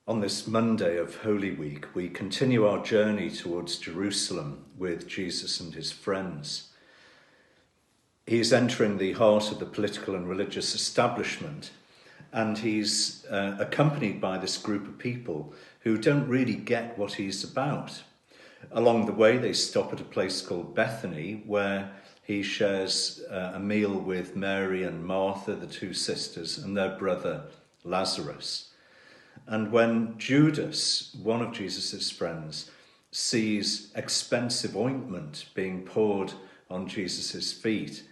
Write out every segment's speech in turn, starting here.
On this Monday of Holy Week, we continue our journey towards Jerusalem with Jesus and his friends. He's entering the heart of the political and religious establishment, and he's accompanied by this group of people who don't really get what he's about. Along the way, they stop at a place called Bethany, where he shares a meal with Mary and Martha, the two sisters, and their brother Lazarus. And when Judas, one of Jesus' friends, sees expensive ointment being poured on Jesus' feet,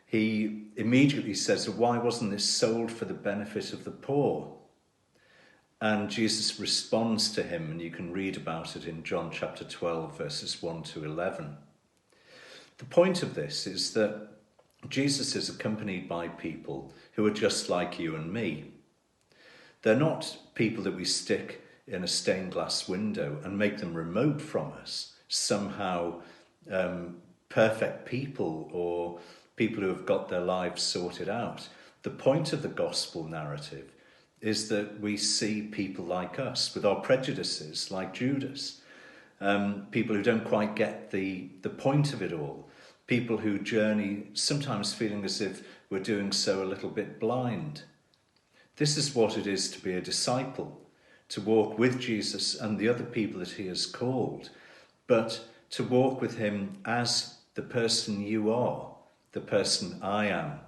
he immediately says, "Why wasn't this sold for the benefit of the poor?" And Jesus responds to him, and you can read about it in John chapter 12, verses 1 to 11. The point of this is that Jesus is accompanied by people who are just like you and me. They're not people that we stick in a stained glass window and make them remote from us, somehow perfect people or people who have got their lives sorted out. The point of the gospel narrative is that we see people like us with our prejudices, like Judas, people who don't quite get the point of it all, people who journey sometimes feeling as if we're doing so a little bit blind. This is what it is to be a disciple, to walk with Jesus and the other people that he has called, but to walk with him as the person you are, the person I am,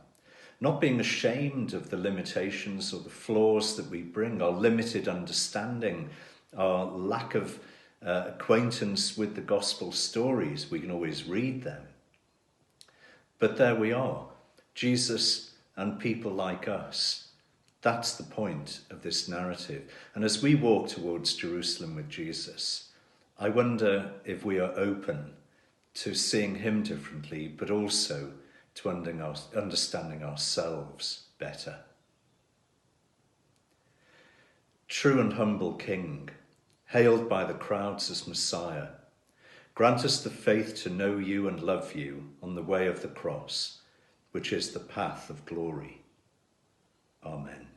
not being ashamed of the limitations or the flaws that we bring, our limited understanding, our lack of acquaintance with the gospel stories. We can always read them. But there we are, Jesus and people like us. That's the point of this narrative. And as we walk towards Jerusalem with Jesus, I wonder if we are open to seeing him differently, but also to understanding ourselves better. True and humble King, hailed by the crowds as Messiah, grant us the faith to know you and love you on the way of the cross, which is the path of glory. Amen.